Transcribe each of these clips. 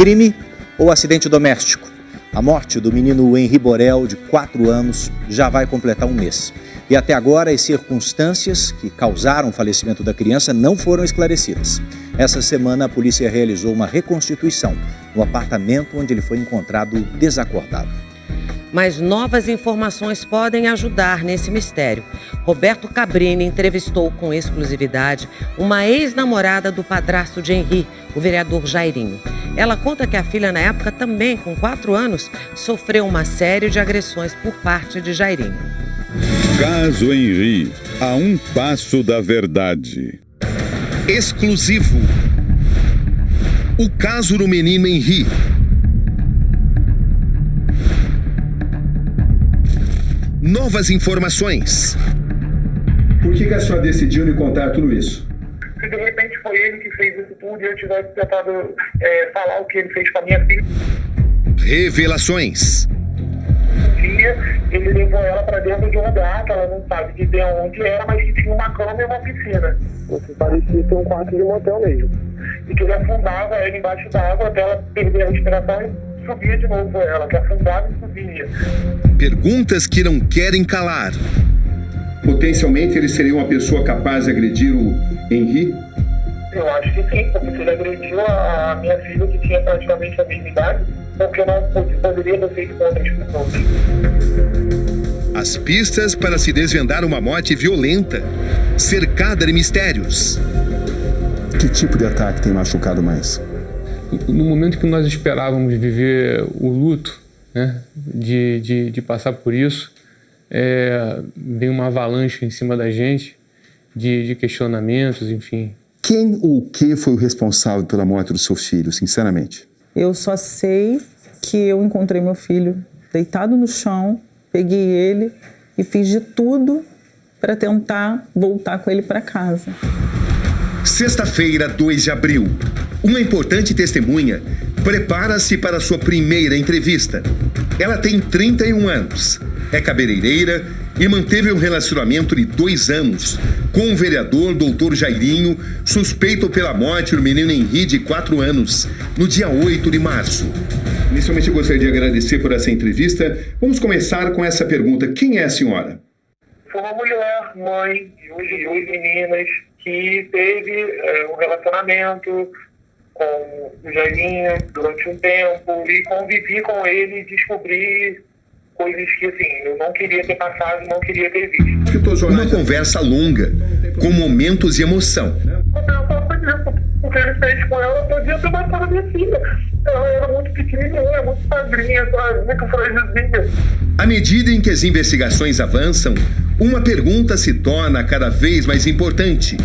crime ou acidente doméstico? A morte do menino Henri Borel, de 4 anos, já vai completar um mês. E até agora as circunstâncias que causaram o falecimento da criança não foram esclarecidas. Essa semana a polícia realizou uma reconstituição no apartamento onde ele foi encontrado desacordado. Mas novas informações podem ajudar nesse mistério. Roberto Cabrini entrevistou com exclusividade uma ex-namorada do padrasto de Henri, o vereador Jairinho. Ela conta que a filha, na época também com 4 anos, sofreu uma série de agressões por parte de Jairinho. Caso Henri, a um passo da verdade. Exclusivo. O caso do menino Henri. Novas informações. Por que a senhora decidiu me contar tudo isso? Se de repente foi ele que fez isso tudo e eu tivesse tentado falar o que ele fez com a minha filha. Revelações. Um dia ele levou ela para dentro de um lugar que ela não sabe dizer onde era, mas que tinha uma cama e uma piscina. Você parecia ter um quarto de motel mesmo. E que ele afundava ela embaixo d'água até ela perder a respiração e subia de novo ela, que afundava e subia. Perguntas que não querem calar. Potencialmente ele seria uma pessoa capaz de agredir o Henri? Eu acho que sim, porque se ele agrediu a minha filha, que tinha praticamente a mesma idade, porque não poderia ter feito com outras pessoas. As pistas para se desvendar uma morte violenta, cercada de mistérios. Que tipo de ataque tem machucado mais? No momento que nós esperávamos viver o luto, né, de passar por isso, veio uma avalanche em cima da gente, de questionamentos, enfim. Quem ou o que foi o responsável pela morte do seu filho, sinceramente? Eu só sei que eu encontrei meu filho deitado no chão, peguei ele e fiz de tudo para tentar voltar com ele para casa. Sexta-feira, 2 de abril. Uma importante testemunha prepara-se para sua primeira entrevista. Ela tem 31 anos, é cabeleireira e manteve um relacionamento de 2 anos com o vereador Dr. Jairinho, suspeito pela morte do menino Henri, de 4 anos, no dia 8 de março. Inicialmente eu gostaria de agradecer por essa entrevista. Vamos começar com essa pergunta. Quem é a senhora? Foi uma mulher, mãe de 2 meninas, que teve um relacionamento com o Jairinho durante um tempo e convivi com ele e descobri coisas que, assim, eu não queria ter passado, não queria ter visto. Uma conversa longa, com momentos de emoção. O que ele fez com ela, eu podia ter matado a minha filha. Ela era muito pequenininha, muito padrinha, muito fragilzinha. À medida em que as investigações avançam, uma pergunta se torna cada vez mais importante.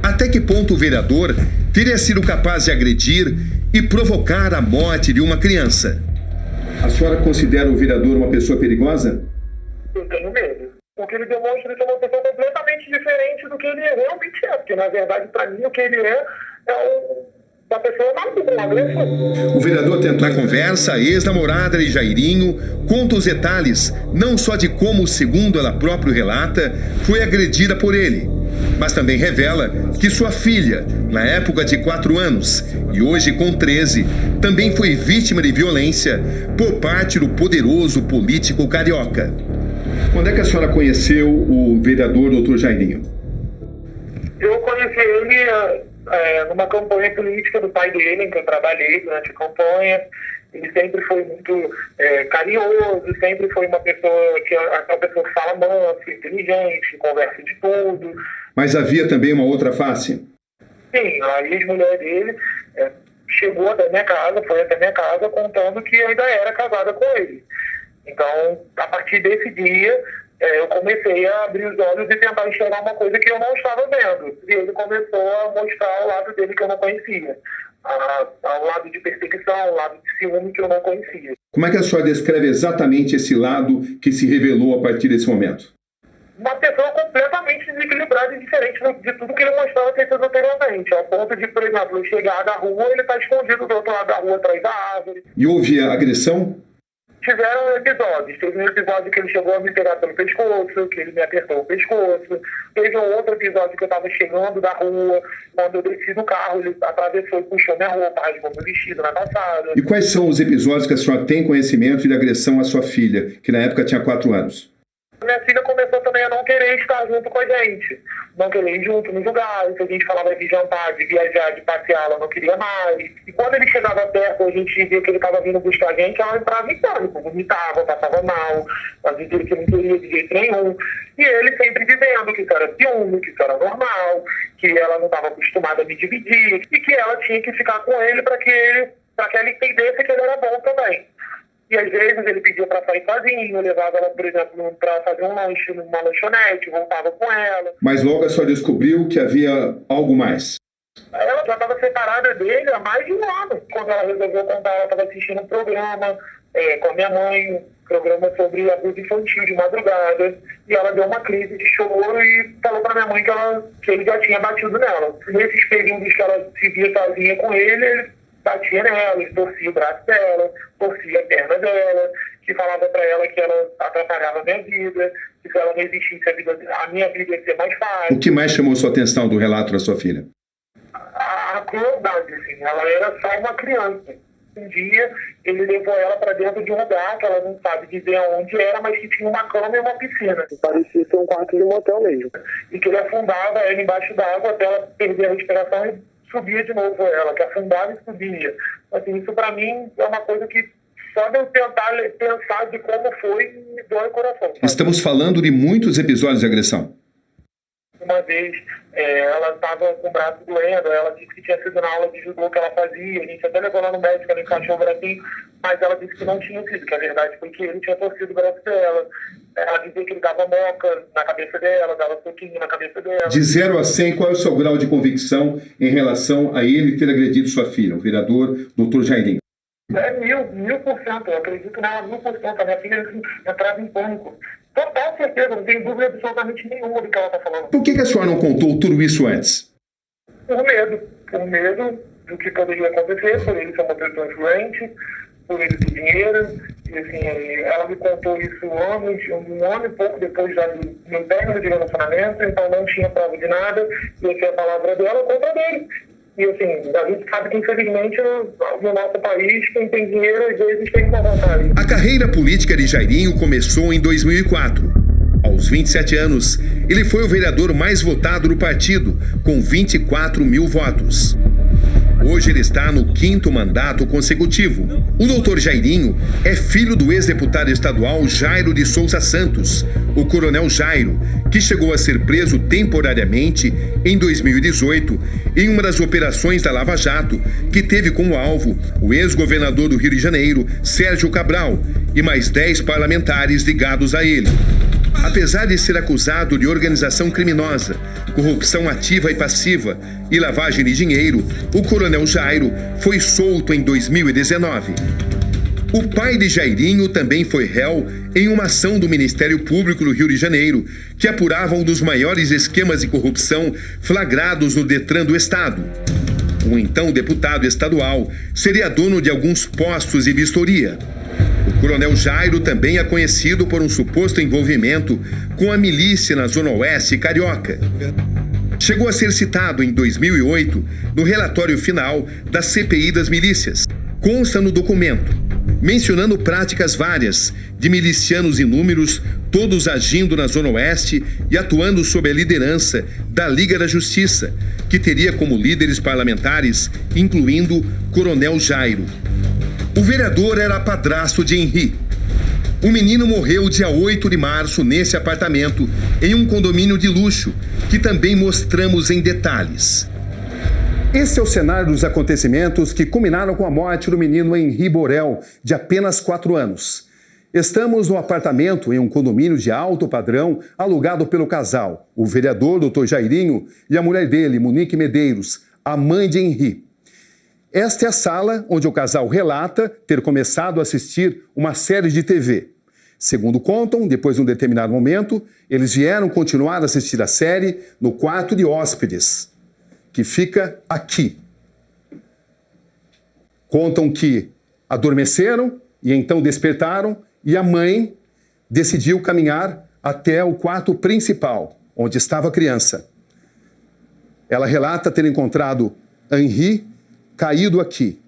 Até que ponto o vereador teria sido capaz de agredir e provocar a morte de uma criança? A senhora considera o vereador uma pessoa perigosa? Eu tenho medo. Porque ele demonstra ser uma pessoa completamente diferente do que ele realmente é. Porque, na verdade, para mim, o que ele é uma pessoa maluca, uma agressão. O vereador tentou... Na conversa, a ex-namorada de Jairinho conta os detalhes, não só de como, segundo ela própria relata, foi agredida por ele, mas também revela que sua filha, na época de 4 anos e hoje com 13, também foi vítima de violência por parte do poderoso político carioca. Quando é que a senhora conheceu o vereador Dr. Jairinho? Eu conheci ele numa campanha política do pai dele, em que eu trabalhei durante a campanha. Ele sempre foi muito carinhoso, sempre foi uma pessoa aquela pessoa que fala manso, inteligente, conversa de tudo. Mas havia também uma outra face? Sim, a ex-mulher dele chegou até minha casa, foi até minha casa contando que ainda era casada com ele. Então, a partir desse dia, eu comecei a abrir os olhos e tentar enxergar uma coisa que eu não estava vendo. E ele começou a mostrar o lado dele que eu não conhecia. Ao lado de perseguição, ao lado de ciúme que eu não conhecia. Como é que a senhora descreve exatamente esse lado que se revelou a partir desse momento? Uma pessoa completamente desequilibrada e diferente de tudo que ele mostrava ter sido anteriormente. Ao ponto de, por exemplo, eu chegar da rua, ele está escondido do outro lado da rua, atrás da árvore. E houve agressão? Tiveram episódios. Teve um episódio que ele chegou a me pegar pelo pescoço, que ele me apertou o pescoço. Teve um outro episódio que eu estava chegando da rua, quando eu desci do carro, ele atravessou e puxou minha roupa, rasgou meu vestido na calçada. E quais são os episódios que a senhora tem conhecimento de agressão à sua filha, que na época tinha 4 anos? Minha filha começou também a não querer estar junto com a gente, não querer ir junto nos lugares. A gente falava de jantar, de viajar, de passear, ela não queria mais. E quando ele chegava perto, a gente via que ele estava vindo buscar a gente, ela entrava em pânico, vomitava, passava mal, fazia que ele não queria de jeito nenhum. E ele sempre dizendo que isso era ciúme, que isso era normal, que ela não estava acostumada a me dividir e que ela tinha que ficar com ele para que ela entendesse que ele era bom também. E às vezes ele pedia para sair sozinho, eu levava ela, por exemplo, para fazer um lanche numa lanchonete, voltava com ela. Mas logo a senhora descobriu que havia algo mais. Ela já estava separada dele há mais de um ano. Quando ela resolveu contar, ela estava assistindo um programa com a minha mãe, um programa sobre abuso infantil de madrugada. E ela deu uma crise de choro e falou para minha mãe que ele já tinha batido nela. Nesses períodos que ela se via sozinha com ele batia nela, ele torcia o braço dela, torcia a perna dela, que falava para ela que ela atrapalhava a minha vida, que se ela não existisse a minha vida ia ser mais fácil. O que mais chamou sua atenção do relato da sua filha? A crueldade, assim, ela era só uma criança. Um dia ele levou ela para dentro de um lugar que ela não sabe dizer onde era, mas que tinha uma cama e uma piscina. Parecia ser um quarto de motel mesmo. E que ele afundava ela embaixo d'água até ela perder a respiração e subia de novo ela, que afundava e subia. Assim, isso para mim é uma coisa que só de eu tentar pensar de como foi, me dói o coração. Sabe? Estamos falando de muitos episódios de agressão. Uma vez ela estava com o braço doendo, ela disse que tinha sido na aula de judô que ela fazia, a gente até levou lá no médico, ela encaixou o bracinho, mas ela disse que não tinha sido, que a verdade foi que ele tinha torcido o braço dela. Ela dizia que ele dava moca na cabeça dela, dava soquinho na cabeça dela. De 0 a 100, qual é o seu grau de convicção em relação a ele ter agredido sua filha, o vereador Dr. Jairinho? É 1000%, eu acredito nela 1000%. A minha filha entrava em pânico. Total certeza, não tenho dúvida absolutamente nenhuma do que ela está falando. Por que a senhora não contou tudo isso antes? Por medo do que poderia acontecer, por ele ser uma pessoa influente, por ele ter dinheiro. E assim, ela me contou isso um ano e pouco depois já do meu término de relacionamento, então não tinha prova de nada, e eu tinha a palavra dela contra dele. E assim, a gente sabe que infelizmente no nosso país, quem tem dinheiro às vezes tem que vontade. A carreira política de Jairinho começou em 2004. Aos 27 anos, ele foi o vereador mais votado do partido, com 24 mil votos. Hoje ele está no 5º mandato consecutivo. O doutor Jairinho é filho do ex-deputado estadual Jairo de Souza Santos, o coronel Jairo, que chegou a ser preso temporariamente em 2018 em uma das operações da Lava Jato, que teve como alvo o ex-governador do Rio de Janeiro, Sérgio Cabral, e mais 10 parlamentares ligados a ele. Apesar de ser acusado de organização criminosa, corrupção ativa e passiva e lavagem de dinheiro, o coronel Jairo foi solto em 2019. O pai de Jairinho também foi réu em uma ação do Ministério Público do Rio de Janeiro, que apurava um dos maiores esquemas de corrupção flagrados no Detran do Estado. O então deputado estadual seria dono de alguns postos de vistoria. O coronel Jairo também é conhecido por um suposto envolvimento com a milícia na Zona Oeste carioca. Chegou a ser citado em 2008 no relatório final da CPI das milícias. Consta no documento, mencionando práticas várias de milicianos inúmeros, todos agindo na Zona Oeste e atuando sob a liderança da Liga da Justiça, que teria como líderes parlamentares, incluindo Coronel Jairo. O vereador era padrasto de Henri. O menino morreu dia 8 de março nesse apartamento, em um condomínio de luxo, que também mostramos em detalhes. Esse é o cenário dos acontecimentos que culminaram com a morte do menino Henri Borel, de apenas 4 anos. Estamos no apartamento em um condomínio de alto padrão, alugado pelo casal, o vereador Dr. Jairinho e a mulher dele, Monique Medeiros, a mãe de Henri. Esta é a sala onde o casal relata ter começado a assistir uma série de TV. Segundo contam, depois de um determinado momento, eles vieram continuar a assistir a série no quarto de hóspedes, que fica aqui. Contam que adormeceram E então despertaram e a mãe decidiu caminhar até o quarto principal, onde estava a criança. Ela relata ter encontrado Henri caído aqui,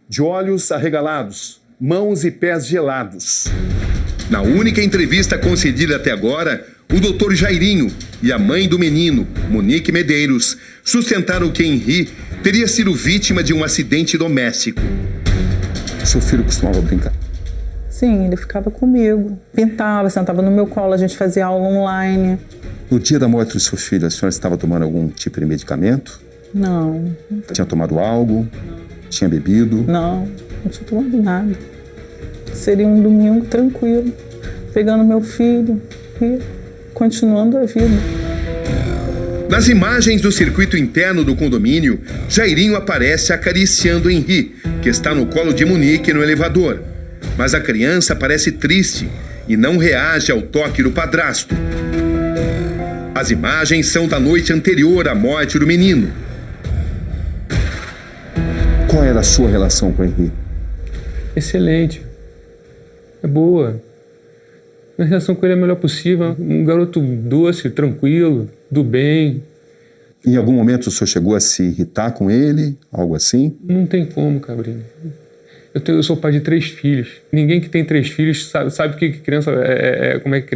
de olhos arregalados, mãos e pés gelados. Na única entrevista concedida até agora, o Dr. Jairinho e a mãe do menino, Monique Medeiros, sustentaram que Henri teria sido vítima de um acidente doméstico. Seu filho costumava brincar? Sim, ele ficava comigo, pintava, sentava no meu colo, a gente fazia aula online. No dia da morte do seu filho, a senhora estava tomando algum tipo de medicamento? Não. Tinha tomado algo? Tinha bebido? Não tinha tomado nada. Seria um domingo tranquilo, pegando meu filho e continuando a vida. Nas imagens do circuito interno do condomínio, Jairinho aparece acariciando Henri, que está no colo de Monique no elevador. Mas a criança parece triste e não reage ao toque do padrasto. As imagens são da noite anterior à morte do menino. Qual era a sua relação com o Henri? Excelente. É boa. Minha relação com ele é a melhor possível. Um garoto doce, tranquilo, do bem. Em algum momento o senhor chegou a se irritar com ele? Algo assim? Não tem como, Cabrini. Eu sou pai de 3 filhos. Ninguém que tem 3 filhos sabe o que criança como é que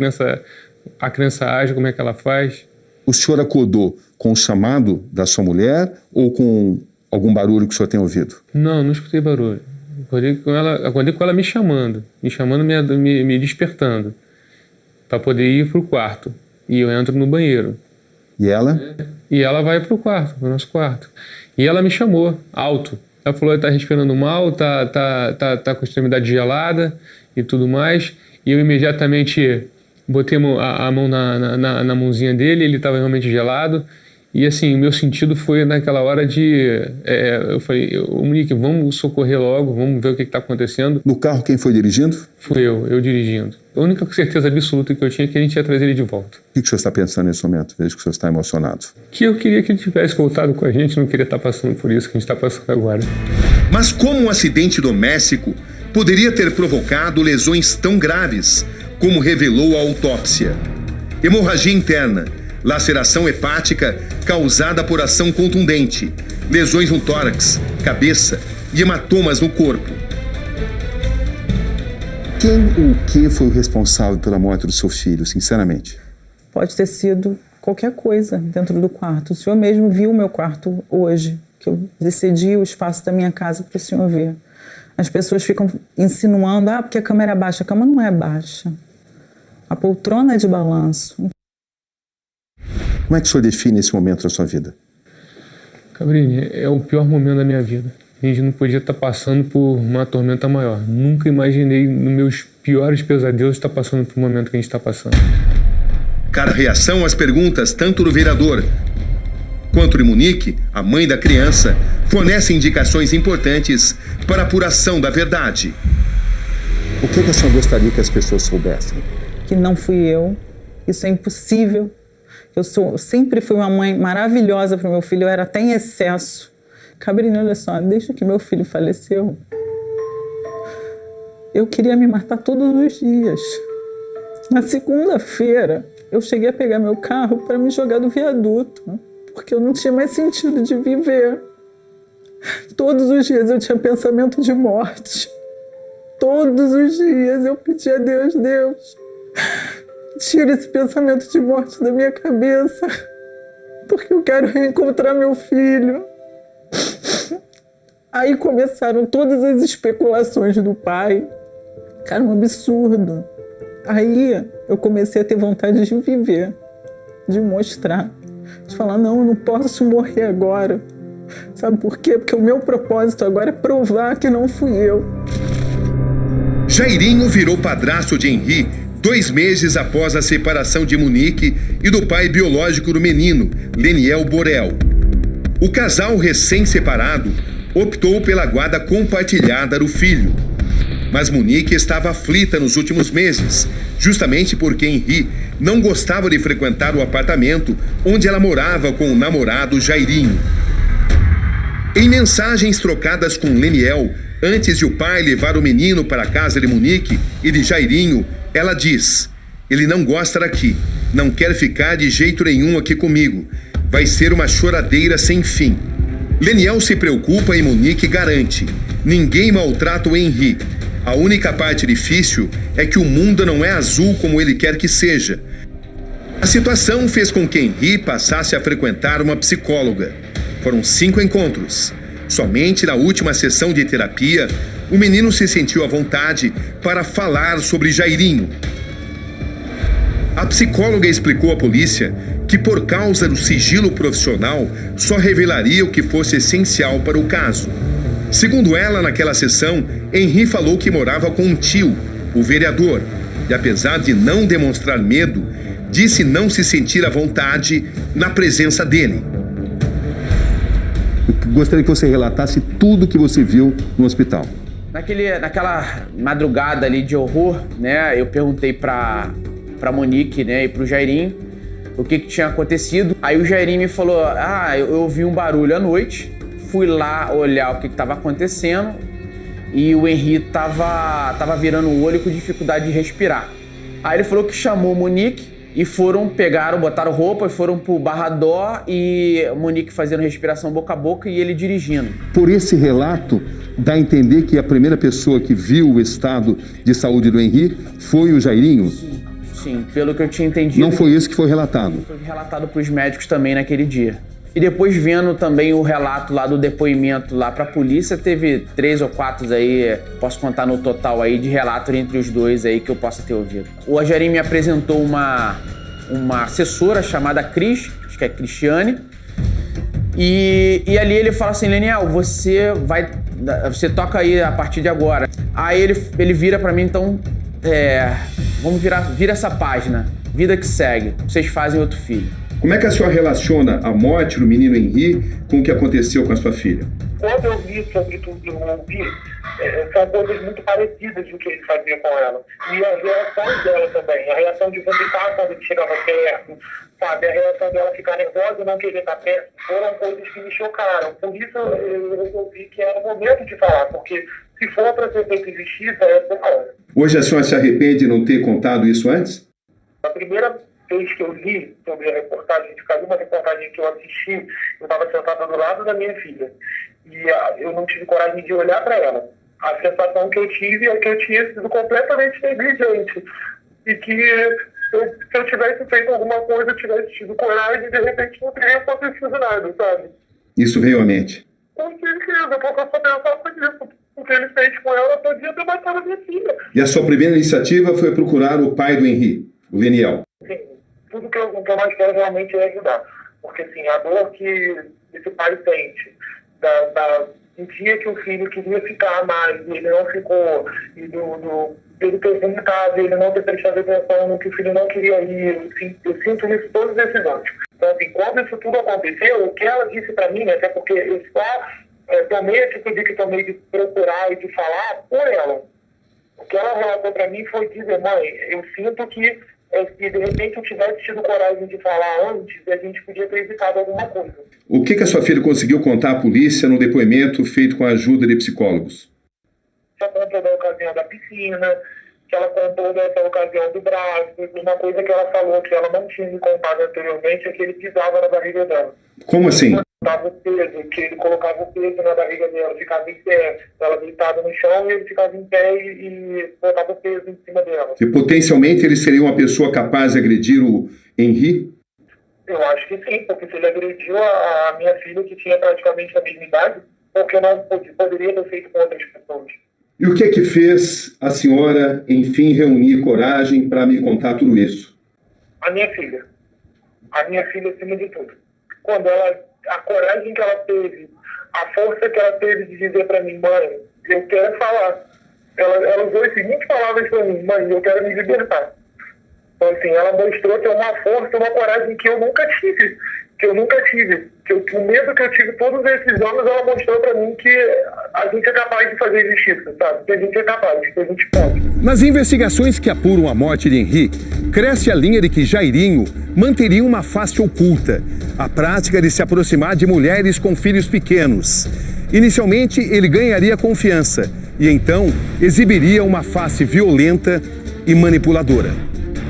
a criança age, como é que ela faz. O senhor acordou com o chamado da sua mulher ou com algum barulho que o senhor tenha ouvido? Não escutei barulho. Acordei com ela me chamando, me despertando para poder ir para o quarto. E eu entro no banheiro. E ela? E ela vai para o quarto, para o nosso quarto. E ela me chamou, alto. Ela falou que tá respirando mal, tá com a extremidade gelada e tudo mais. E eu imediatamente botei a mão na mãozinha dele, ele estava realmente gelado. E assim, o meu sentido foi naquela hora eu falei, Monique, vamos socorrer logo, vamos ver o que está acontecendo. No carro quem foi dirigindo? Fui eu dirigindo. A única certeza absoluta que eu tinha é que a gente ia trazer ele de volta. O que o senhor está pensando nesse momento? Vejo que o senhor está emocionado. Que eu queria que ele tivesse voltado com a gente, não queria estar passando por isso que a gente está passando agora. Mas como um acidente doméstico poderia ter provocado lesões tão graves, como revelou a autópsia? Hemorragia interna, laceração hepática causada por ação contundente, lesões no tórax, cabeça e hematomas no corpo. Quem ou o que foi o responsável pela morte do seu filho, sinceramente? Pode ter sido qualquer coisa dentro do quarto. O senhor mesmo viu o meu quarto hoje, que eu cedi o espaço da minha casa para o senhor ver. As pessoas ficam insinuando, porque a cama era baixa. A cama não é baixa. A poltrona é de balanço. Como é que o senhor define esse momento da sua vida? Cabrini, é o pior momento da minha vida. A gente não podia estar passando por uma tormenta maior. Nunca imaginei, nos meus piores pesadelos, estar passando por um momento que a gente está passando. Cada reação às perguntas, tanto do vereador quanto de Monique, a mãe da criança, fornece indicações importantes para a apuração da verdade. O que a senhora gostaria que as pessoas soubessem? Que não fui eu. Isso é impossível. Eu sempre fui uma mãe maravilhosa para o meu filho, eu era até em excesso. Cabrini, olha só, desde que meu filho faleceu, eu queria me matar todos os dias. Na segunda-feira, eu cheguei a pegar meu carro para me jogar do viaduto, porque eu não tinha mais sentido de viver. Todos os dias eu tinha pensamento de morte. Todos os dias eu pedia a Deus, tira esse pensamento de morte da minha cabeça, porque eu quero reencontrar meu filho. Aí começaram todas as especulações do pai. Cara, um absurdo. Aí eu comecei a ter vontade de viver, de mostrar, de falar, não, eu não posso morrer agora. Sabe por quê? Porque o meu propósito agora é provar que não fui eu. Jairinho virou padrasto de Henri 2 meses após a separação de Monique e do pai biológico do menino, Leniel Borel. O casal recém-separado optou pela guarda compartilhada do filho. Mas Monique estava aflita nos últimos meses, justamente porque Henri não gostava de frequentar o apartamento onde ela morava com o namorado Jairinho. Em mensagens trocadas com Leniel, Antes de o pai levar o menino para a casa de Monique e de Jairinho, ela diz: ele não gosta daqui, não quer ficar de jeito nenhum aqui comigo. Vai ser uma choradeira sem fim. Leniel se preocupa e Monique garante: ninguém maltrata o Henri. A única parte difícil é que o mundo não é azul como ele quer que seja. A situação fez com que Henri passasse a frequentar uma psicóloga. Foram 5 encontros. Somente na última sessão de terapia, o menino se sentiu à vontade para falar sobre Jairinho. A psicóloga explicou à polícia que, por causa do sigilo profissional, só revelaria o que fosse essencial para o caso. Segundo ela, naquela sessão, Henri falou que morava com um tio, o vereador, e apesar de não demonstrar medo, disse não se sentir à vontade na presença dele. Eu gostaria que você relatasse tudo que você viu no hospital. Naquela madrugada ali de horror, né, eu perguntei pra Monique, né, e pro Jairinho o que tinha acontecido. Aí o Jairinho me falou: eu ouvi um barulho à noite, fui lá olhar o que estava acontecendo e o Henri tava virando o olho com dificuldade de respirar. Aí ele falou que chamou Monique e botaram roupa e foram pro Barradó, e Monique fazendo respiração boca a boca e ele dirigindo. Por esse relato, dá a entender que a primeira pessoa que viu o estado de saúde do Henri foi o Jairinho? Sim, pelo que eu tinha entendido. Não foi isso que foi relatado? Foi relatado pros médicos também naquele dia. E depois, vendo também o relato lá do depoimento lá pra polícia, teve 3 ou 4 aí, posso contar no total aí, de relato entre os dois aí que eu possa ter ouvido. O Jairinho me apresentou uma assessora chamada Cris, acho que é Cristiane, e ali ele fala assim: Leniel, você toca aí a partir de agora. Aí ele vira pra mim, então, vira essa página, vida que segue, vocês fazem outro filho. Como é que a senhora relaciona a morte do menino Henri com o que aconteceu com a sua filha? Quando eu vi sobre tudo que eu ouvi, são coisas muito parecidas do que ele fazia com ela. E as reações dela também. A reação de vomitar quando ele chegava perto, sabe? A reação dela ficar nervosa e não querer estar perto. Foram coisas que me chocaram. Por isso eu resolvi que era o momento de falar, porque se for para ser feito justiça, é por hora. Hoje a senhora se arrepende de não ter contado isso antes? A primeira vez que eu li sobre a reportagem, uma reportagem que eu assisti, eu estava sentada do lado da minha filha. E eu não tive coragem de olhar para ela. A sensação que eu tive é que eu tinha sido completamente negligente. E que se eu tivesse feito alguma coisa, eu tivesse tido coragem, de repente não teria acontecido nada, sabe? Isso veio à mente? Com certeza, porque eu só pensava nisso. O que ele fez com ela, podia ter matado a minha filha. E a sua primeira iniciativa foi procurar o pai do Henri, o Leniel? Sim, tudo que eu mais quero realmente é ajudar. Porque, assim, a dor que esse pai sente, do dia que o filho queria ficar mais, e ele não ficou, e dele ter vomitado, ele não ter prestado atenção no que o filho não queria ir, eu sinto isso todos esses anos. Então, assim, quando isso tudo aconteceu, o que ela disse para mim, até porque eu só tomei a atitude que tomei de procurar e de falar por ela. O que ela relatou para mim foi dizer: mãe, eu sinto que se de repente eu tivesse tido coragem de falar antes, a gente podia ter evitado alguma coisa. O que a sua filha conseguiu contar à polícia no depoimento feito com a ajuda de psicólogos? Ela contou da ocasião da piscina, que ela contou dessa ocasião do braço. Uma coisa que ela falou que ela não tinha me contado anteriormente é que ele pisava na barriga dela. Como assim? O peso, que ele colocava o peso na barriga dela, ficava em pé, ela deitada no chão e ele ficava em pé e botava o peso em cima dela. E potencialmente ele seria uma pessoa capaz de agredir o Henri? Eu acho que sim, porque se ele agrediu a minha filha, que tinha praticamente a mesma idade, porque não poderia ter feito com outras pessoas. E o que é que fez a senhora, enfim, reunir coragem para me contar tudo isso? A minha filha. A minha filha acima de tudo. Quando a coragem que ela teve, a força que ela teve de dizer para mim: mãe, eu quero falar. Ela usou as seguintes palavras para mim: mãe, eu quero me libertar. Então, assim, ela mostrou ter uma força, uma coragem que eu nunca tive. O medo que eu tive todos esses anos, ela mostrou para mim que a gente é capaz de fazer justiça, sabe? Que a gente é capaz, que a gente pode. Nas investigações que apuram a morte de Henri, cresce a linha de que Jairinho manteria uma face oculta, a prática de se aproximar de mulheres com filhos pequenos. Inicialmente, ele ganharia confiança e então exibiria uma face violenta e manipuladora.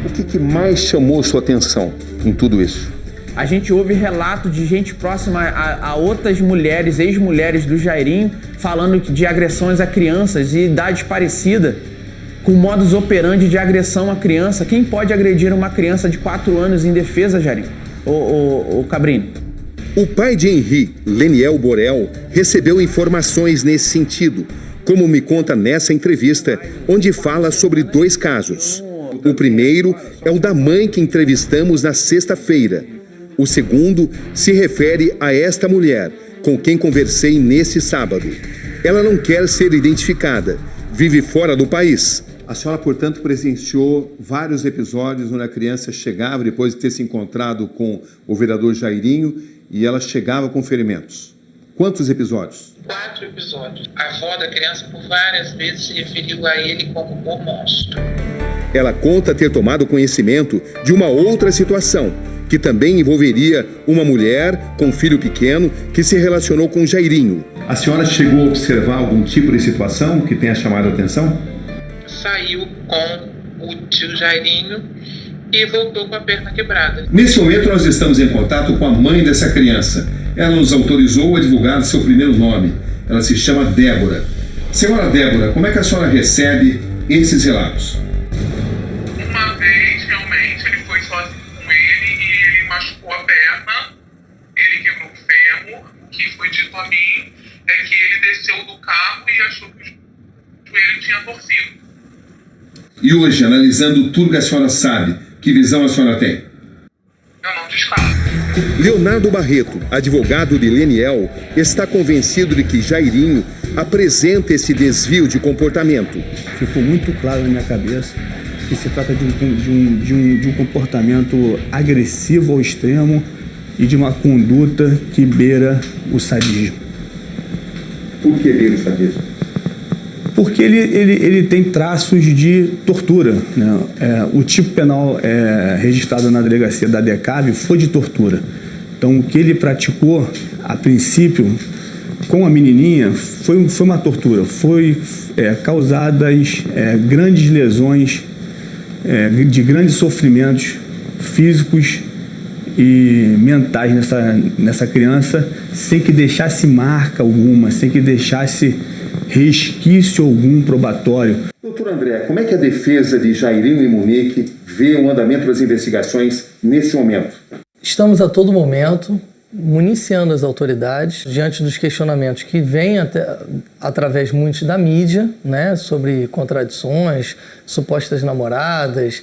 O que mais chamou sua atenção em tudo isso? A gente ouve relato de gente próxima a outras mulheres, ex-mulheres do Jairinho, falando de agressões a crianças e idades parecidas, com modus operandi de agressão a criança. Quem pode agredir uma criança de 4 anos em defesa, Jairinho? Ô Cabrini. O pai de Henri, Leniel Borel, recebeu informações nesse sentido, como me conta nessa entrevista, onde fala sobre 2 casos. O primeiro é o da mãe que entrevistamos na sexta-feira. O segundo se refere a esta mulher, com quem conversei nesse sábado. Ela não quer ser identificada, vive fora do país. A senhora, portanto, presenciou vários episódios onde a criança chegava, depois de ter se encontrado com o vereador Jairinho, e ela chegava com ferimentos. Quantos episódios? 4 episódios. A avó da criança por várias vezes se referiu a ele como o monstro. Ela conta ter tomado conhecimento de uma outra situação, que também envolveria uma mulher com um filho pequeno que se relacionou com Jairinho. A senhora chegou a observar algum tipo de situação que tenha chamado a atenção? Saiu com o tio Jairinho e voltou com a perna quebrada. Nesse momento nós estamos em contato com a mãe dessa criança. Ela nos autorizou a divulgar seu primeiro nome. Ela se chama Débora. Senhora Débora, como é que a senhora recebe esses relatos? Uma vez, realmente, ele foi sozinho com ele e ele machucou a perna, ele quebrou o fêmur. O que foi dito a mim é que ele desceu do carro e achou que o joelho tinha torcido. E hoje, analisando tudo que a senhora sabe, que visão a senhora tem? Eu não descarto. Leonardo Barreto, advogado de Leniel, está convencido de que Jairinho apresenta esse desvio de comportamento. Ficou muito claro na minha cabeça que se trata de um comportamento agressivo ao extremo e de uma conduta que beira o sadismo. Por que beira o sadismo? Porque ele tem traços de tortura, né? O tipo penal registrado na delegacia da DECAB foi de tortura. Então, o que ele praticou, a princípio, com a menininha, foi uma tortura. Foi causadas grandes lesões, de grandes sofrimentos físicos e mentais nessa criança, sem que deixasse marca alguma, sem que deixasse resquício algum probatório. Doutor André, como é que a defesa de Jairinho e Monique vê o andamento das investigações neste momento? Estamos a todo momento municiando as autoridades diante dos questionamentos que vêm através muito da mídia, né, sobre contradições, supostas namoradas,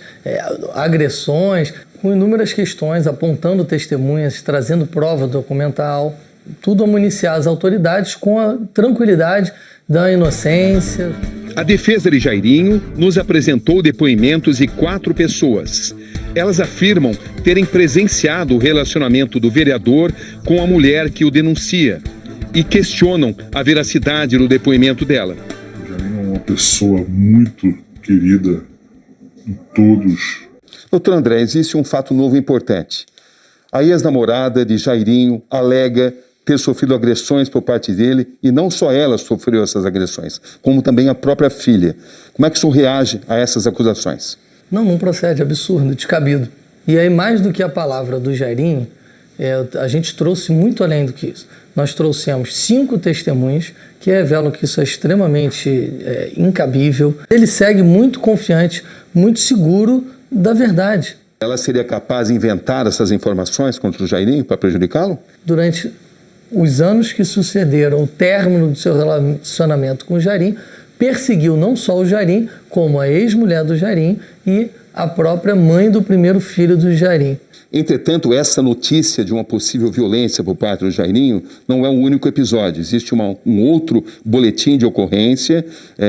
agressões, com inúmeras questões, apontando testemunhas, trazendo prova documental, tudo a municiar as autoridades com a tranquilidade da inocência. A defesa de Jairinho nos apresentou depoimentos de 4 pessoas. Elas afirmam terem presenciado o relacionamento do vereador com a mulher que o denuncia e questionam a veracidade do depoimento dela. Jairinho é uma pessoa muito querida de todos. Doutor André, existe um fato novo importante. A ex-namorada de Jairinho alega ter sofrido agressões por parte dele, e não só ela sofreu essas agressões, como também a própria filha. Como é que o senhor reage a essas acusações? Não procede, absurdo, descabido. E aí, mais do que a palavra do Jairinho, a gente trouxe muito além do que isso. Nós trouxemos 5 testemunhas que revelam que isso é extremamente incabível. Ele segue muito confiante, muito seguro da verdade. Ela seria capaz de inventar essas informações contra o Jairinho para prejudicá-lo? Durante os anos que sucederam o término do seu relacionamento com o Jairinho, perseguiu não só o Jairinho, como a ex-mulher do Jairinho e a própria mãe do primeiro filho do Jairinho. Entretanto, essa notícia de uma possível violência por parte do Jairinho não é o único episódio. Existe um outro boletim de ocorrência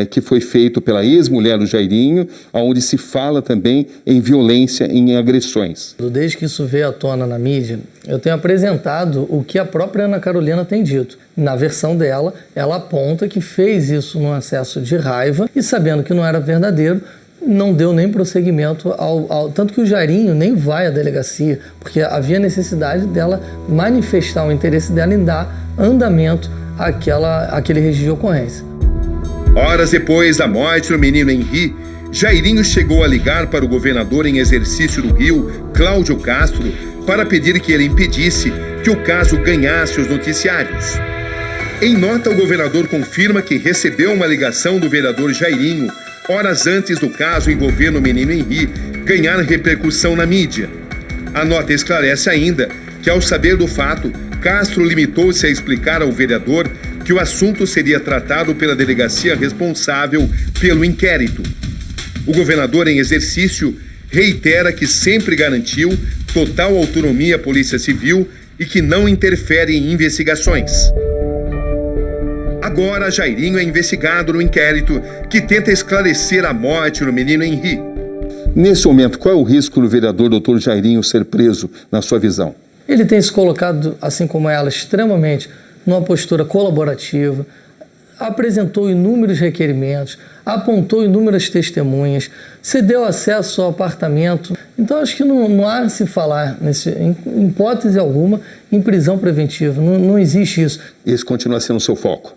que foi feito pela ex-mulher do Jairinho, onde se fala também em violência, em agressões. Desde que isso veio à tona na mídia, eu tenho apresentado o que a própria Ana Carolina tem dito. Na versão dela, ela aponta que fez isso num acesso de raiva e, sabendo que não era verdadeiro, não deu nem prosseguimento tanto que o Jairinho nem vai à delegacia, porque havia necessidade dela manifestar o interesse dela em dar andamento aquele registro de ocorrência. Horas depois da morte do menino Henri, Jairinho chegou a ligar para o governador em exercício do Rio, Cláudio Castro, para pedir que ele impedisse que o caso ganhasse os noticiários. Em nota, o governador confirma que recebeu uma ligação do vereador Jairinho horas antes do caso envolvendo o menino Henri ganhar repercussão na mídia. A nota esclarece ainda que, ao saber do fato, Castro limitou-se a explicar ao vereador que o assunto seria tratado pela delegacia responsável pelo inquérito. O governador em exercício reitera que sempre garantiu total autonomia à Polícia Civil e que não interfere em investigações. Agora, Jairinho é investigado no inquérito que tenta esclarecer a morte do menino Henri. Nesse momento, qual é o risco do vereador Dr. Jairinho ser preso, na sua visão? Ele tem se colocado, assim como ela, extremamente numa postura colaborativa, apresentou inúmeros requerimentos, apontou inúmeras testemunhas, cedeu acesso ao apartamento. Então, acho que não há se falar, em hipótese alguma, em prisão preventiva. Não existe isso. Esse continua sendo o seu foco?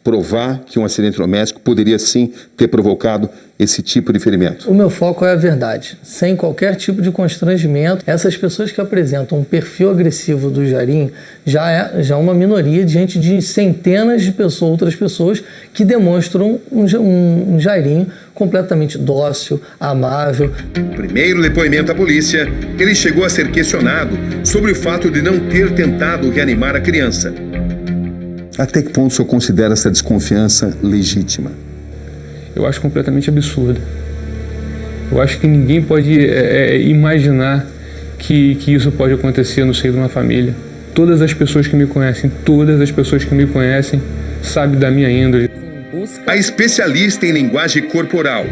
Provar que um acidente doméstico poderia sim ter provocado esse tipo de ferimento? O meu foco é a verdade, sem qualquer tipo de constrangimento. Essas pessoas que apresentam um perfil agressivo do Jairinho já é uma minoria diante de centenas de pessoas, outras pessoas que demonstram um Jairinho completamente dócil, amável. No primeiro depoimento à polícia, ele chegou a ser questionado sobre o fato de não ter tentado reanimar a criança. Até que ponto o senhor considera essa desconfiança legítima? Eu acho completamente absurdo. Eu acho que ninguém pode imaginar que isso pode acontecer no seio de uma família. Todas as pessoas que me conhecem sabem da minha índole. A especialista em linguagem corporal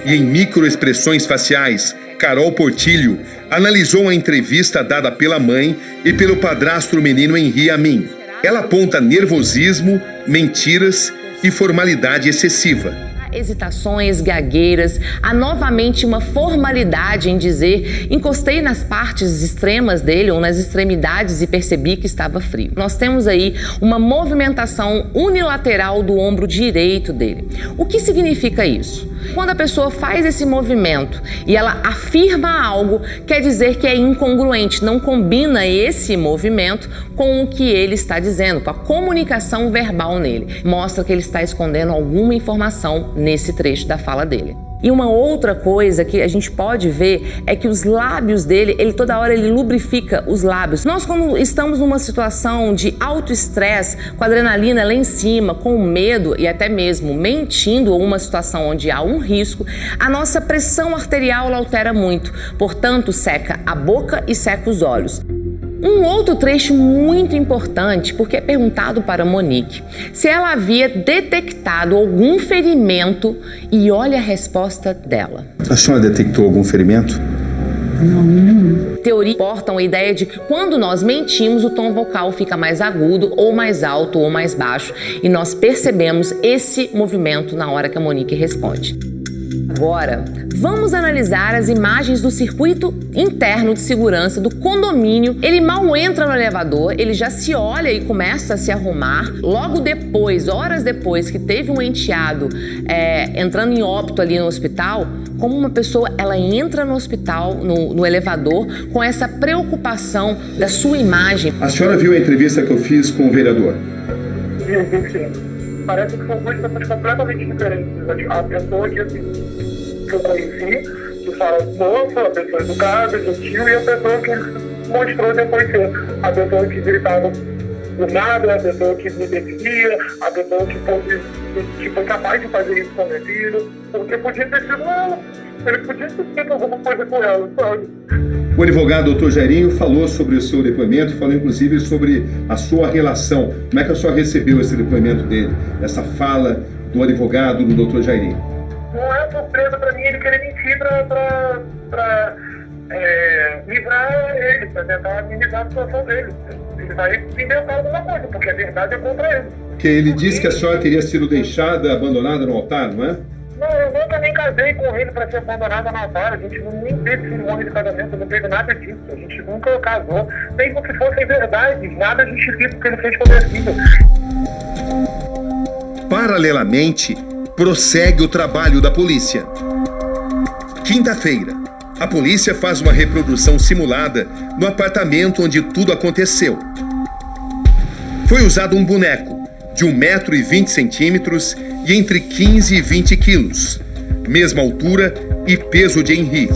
e em microexpressões faciais, Carol Portilho, analisou a entrevista dada pela mãe e pelo padrasto menino Henri a mim. Ela aponta nervosismo, mentiras e formalidade excessiva. Hesitações, gagueiras, há novamente uma formalidade em dizer encostei nas partes extremas dele ou nas extremidades e percebi que estava frio. Nós temos aí uma movimentação unilateral do ombro direito dele. O que significa isso? Quando a pessoa faz esse movimento e ela afirma algo, quer dizer que é incongruente, não combina esse movimento com o que ele está dizendo, com a comunicação verbal nele. Mostra que ele está escondendo alguma informação nesse trecho da fala dele. E uma outra coisa que a gente pode ver é que os lábios dele, toda hora ele lubrifica os lábios. Nós, quando estamos numa situação de alto estresse, com a adrenalina lá em cima, com medo e até mesmo mentindo, ou uma situação onde há um risco, a nossa pressão arterial altera muito. Portanto, seca a boca e seca os olhos. Um outro trecho muito importante, porque é perguntado para Monique se ela havia detectado algum ferimento e olha a resposta dela. A senhora detectou algum ferimento? Não. Teorias portam a ideia de que quando nós mentimos, o tom vocal fica mais agudo, ou mais alto, ou mais baixo, e nós percebemos esse movimento na hora que a Monique responde. Agora, vamos analisar as imagens do circuito interno de segurança do condomínio. Ele mal entra no elevador, ele já se olha e começa a se arrumar. Logo depois, horas depois que teve um enteado entrando em óbito ali no hospital, como uma pessoa, ela entra no hospital, no elevador, com essa preocupação da sua imagem. A senhora viu a entrevista que eu fiz com o vereador? Sim. Parece que são duas pessoas completamente diferentes. A pessoa que eu conheci, que fala moça, a pessoa educada, gentil, e a pessoa que mostrou depois ser a pessoa que gritava do nada, a pessoa que me perseguia, a pessoa que foi capaz de fazer isso com a minha filha, porque podia ter sido ela, ele podia ter feito alguma coisa com ela, sabe? O advogado Dr. Jairinho falou sobre o seu depoimento, falou inclusive sobre a sua relação. Como é que a senhora recebeu esse depoimento dele, essa fala do advogado do Dr. Jairinho? Não é surpresa para mim ele querer mentir para livrar ele, para tentar minimizar a situação dele. Ele vai inventar alguma coisa, porque a verdade é contra ele. Porque ele disse que a senhora teria sido deixada, abandonada no altar, não é? Não, eu nunca nem casei com ele para ser abandonada no altar. A gente nem teve cerimônia de casamento, não teve nada disso. A gente nunca casou. Nem que fossem verdade, nada justifica o que ele fez com a minha filha. Paralelamente, prossegue o trabalho da polícia. Quinta-feira, a polícia faz uma reprodução simulada no apartamento onde tudo aconteceu. Foi usado um boneco de 1,20 m e entre 15 e 20 quilos, mesma altura e peso de Henri.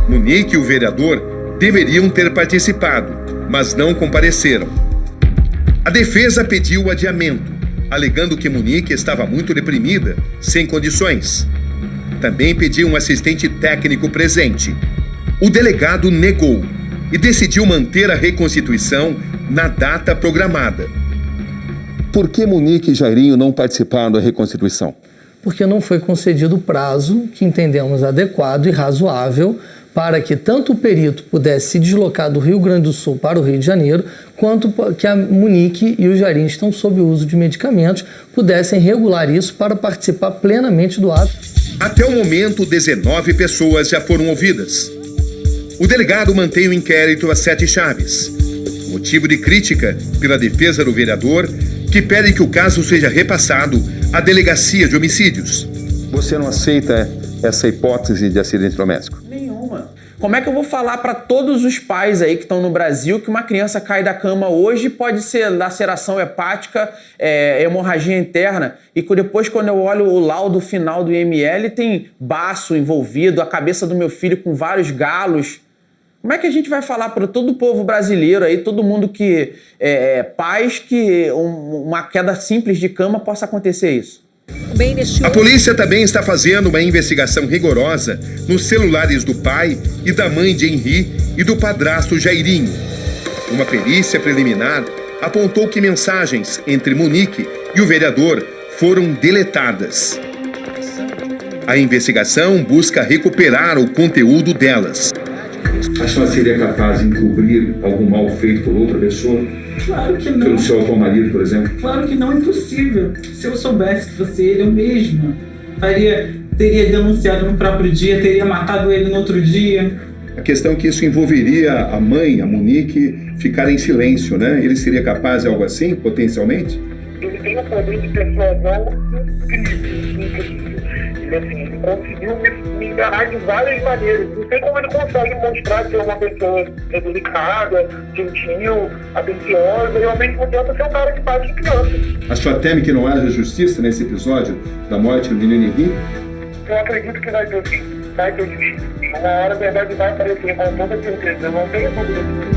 Monique e o vereador deveriam ter participado, mas não compareceram. A defesa pediu o adiamento, alegando que Monique estava muito deprimida, sem condições. Também pediu um assistente técnico presente. O delegado negou e decidiu manter a reconstituição na data programada. Por que Monique e Jairinho não participaram da reconstituição? Porque não foi concedido o prazo que entendemos adequado e razoável para que tanto o perito pudesse se deslocar do Rio Grande do Sul para o Rio de Janeiro, quanto que a Monique e o Jairinho estão sob o uso de medicamentos, pudessem regular isso para participar plenamente do ato. Até o momento, 19 pessoas já foram ouvidas. O delegado mantém o inquérito a 7 chaves. Motivo de crítica pela defesa do vereador, que pede que o caso seja repassado à Delegacia de Homicídios. Você não aceita essa hipótese de acidente doméstico? Como é que eu vou falar para todos os pais aí que estão no Brasil que uma criança cai da cama hoje pode ser laceração hepática, hemorragia interna, e depois quando eu olho o laudo final do IML tem baço envolvido, a cabeça do meu filho com vários galos. Como é que a gente vai falar para todo o povo brasileiro aí, todo mundo que pais, que uma queda simples de cama possa acontecer isso? A polícia também está fazendo uma investigação rigorosa nos celulares do pai e da mãe de Henri e do padrasto Jairinho. Uma perícia preliminar apontou que mensagens entre Monique e o vereador foram deletadas. A investigação busca recuperar o conteúdo delas. A senhora seria capaz de encobrir algum mal feito por outra pessoa? Claro que não. Pelo seu atual marido, por exemplo? Claro que não, impossível. Se eu soubesse que fosse ele, eu mesma teria denunciado no próprio dia, teria matado ele no outro dia. A questão é que isso envolveria a mãe, a Monique, ficar em silêncio, né? Ele seria capaz de algo assim, potencialmente? Ele tem um poder de persuasão incrível. Ele conseguiu me enganar de várias maneiras. Não sei como ele consegue mostrar ser uma pessoa delicada, gentil, atenciosa, e ao mesmo tempo ser um cara que bate em criança. A senhora teme que não haja justiça nesse episódio da morte do menino Henri? Eu acredito que vai ter sim. Vai ter justiça. Uma hora a verdade vai aparecer, com toda certeza. Eu não tenho dúvida disso.